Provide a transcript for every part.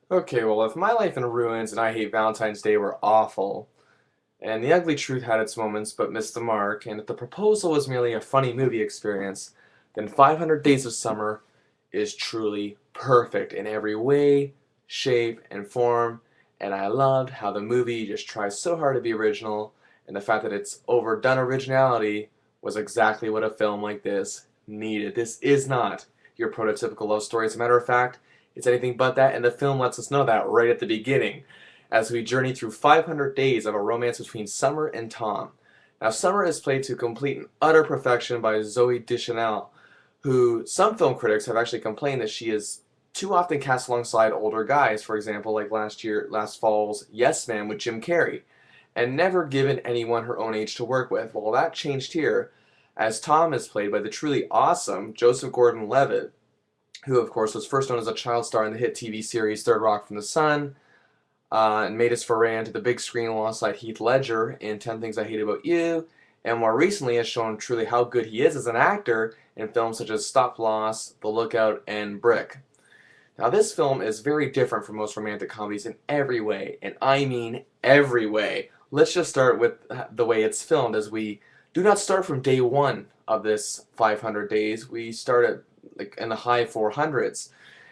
Okay, well, if My Life in Ruins and I Hate Valentine's Day were awful, and The Ugly Truth had its moments but missed the mark, and if The Proposal was merely a funny movie experience, then 500 Days of Summer is truly perfect in every way, shape, and form, and I loved how the movie just tries so hard to be original, and the fact that its overdone originality was exactly what a film like this needed. This is not your prototypical love story. As a matter of fact, it's anything but that, and the film lets us know that right at the beginning as we journey through 500 days of a romance between Summer and Tom. Now, Summer is played to complete and utter perfection by Zooey Deschanel, who some film critics have actually complained that she is too often cast alongside older guys, for example, like last fall's Yes Man with Jim Carrey, and never given anyone her own age to work with. Well, that changed here, as Tom is played by the truly awesome Joseph Gordon-Levitt, who, of course, was first known as a child star in the hit TV series Third Rock from the Sun, and made his foray into the big screen alongside Heath Ledger in 10 Things I Hate About You, and more recently has shown truly how good he is as an actor in films such as Stop Loss, The Lookout, and Brick. Now, this film is very different from most romantic comedies in every way, and I mean every way. Let's just start with the way it's filmed, as we do not start from day one of this 500 days. We start at like in the high 400s,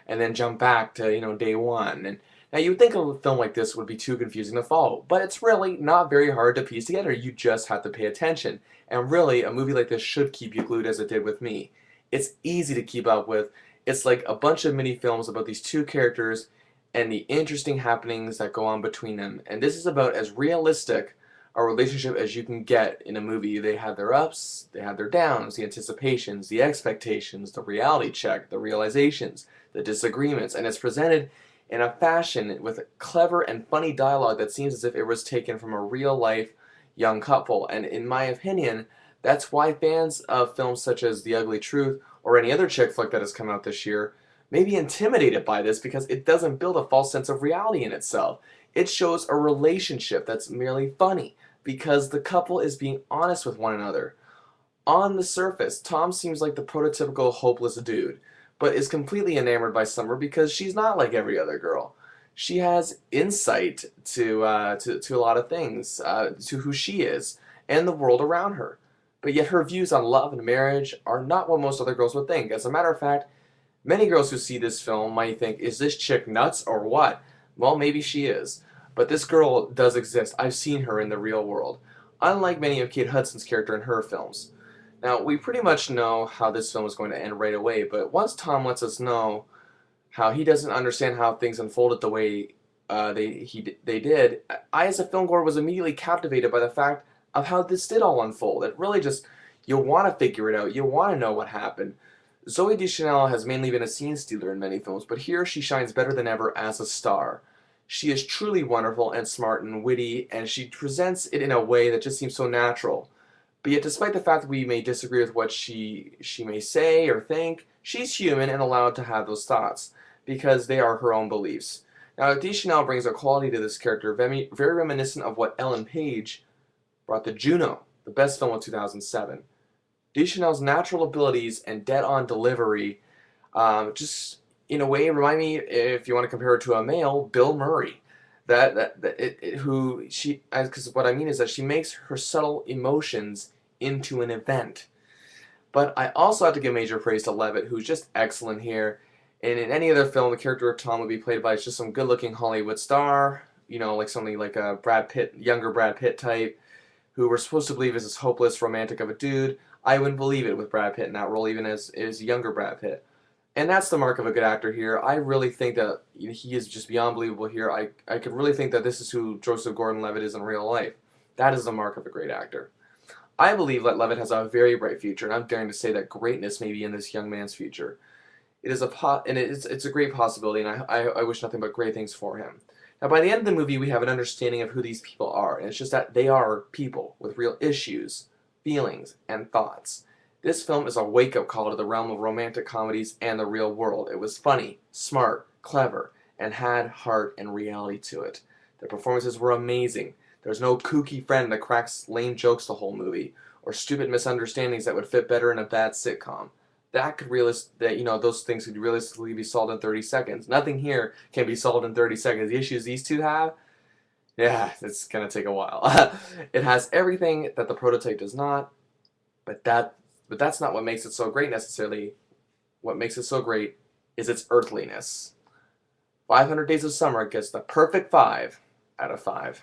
and then jump back to day one. And now you would think a film like this would be too confusing to follow, but it's really not very hard to piece together. You just have to pay attention, and really, a movie like this should keep you glued as it did with me. It's easy to keep up with. It's like a bunch of mini films about these two characters and the interesting happenings that go on between them. And this is about as realistic a relationship as you can get in a movie. They have their ups, they have their downs, the anticipations, the expectations, the reality check, the realizations, the disagreements, and it's presented in a fashion with clever and funny dialogue that seems as if it was taken from a real life young couple. And in my opinion, that's why fans of films such as The Ugly Truth or any other chick flick that has come out this year may be intimidated by this, because it doesn't build a false sense of reality in itself. It shows a relationship that's merely funny because the couple is being honest with one another. On the surface, Tom seems like the prototypical hopeless dude, but is completely enamored by Summer because she's not like every other girl. She has insight to a lot of things, to who she is and the world around her. But yet her views on love and marriage are not what most other girls would think. As a matter of fact, many girls who see this film might think, is this chick nuts or what? Well, maybe she is. But this girl does exist. I've seen her in the real world, unlike many of Kate Hudson's character in her films. Now, we pretty much know how this film is going to end right away, but once Tom lets us know how he doesn't understand how things unfolded the way they did, I, as a film goer, was immediately captivated by the fact of how this did all unfold. It really just, you want to figure it out. You want to know what happened. Zooey Deschanel has mainly been a scene stealer in many films, but here she shines better than ever as a star. She is truly wonderful and smart and witty, and she presents it in a way that just seems so natural. But yet, despite the fact that we may disagree with what she may say or think, she's human and allowed to have those thoughts, because they are her own beliefs. Now, Deschanel brings a quality to this character very reminiscent of what Ellen Page brought to Juno, the best film of 2007. Deschanel's natural abilities and dead-on delivery just, in a way, remind me, if you want to compare her to a male, Bill Murray. Who she, because what I mean is that she makes her subtle emotions into an event. But I also have to give major praise to Levitt, who's just excellent here. And in any other film, the character of Tom would be played by just some good-looking Hollywood star, like somebody like a Brad Pitt, younger Brad Pitt type, who we're supposed to believe is this hopeless romantic of a dude. I wouldn't believe it with Brad Pitt in that role, even as younger Brad Pitt. And that's the mark of a good actor here. I really think that he is just beyond believable here. I could really think that this is who Joseph Gordon-Levitt is in real life. That is the mark of a great actor. I believe that Levitt has a very bright future, and I'm daring to say that greatness may be in this young man's future. It is it's a great possibility, and I wish nothing but great things for him. Now, by the end of the movie, we have an understanding of who these people are, and it's just that they are people with real issues, feelings, and thoughts. This film is a wake-up call to the realm of romantic comedies and the real world. It was funny, smart, clever, and had heart and reality to it. The performances were amazing. There's no kooky friend that cracks lame jokes the whole movie, or stupid misunderstandings that would fit better in a bad sitcom. that could those things could realistically be solved in 30 seconds. Nothing here can be solved in 30 seconds. The issues these two have, yeah, it's gonna take a while. It has everything that the prototype does not, but that's not what makes it so great necessarily. What makes it so great is its earthliness. 500 Days of Summer gets the perfect 5 out of 5.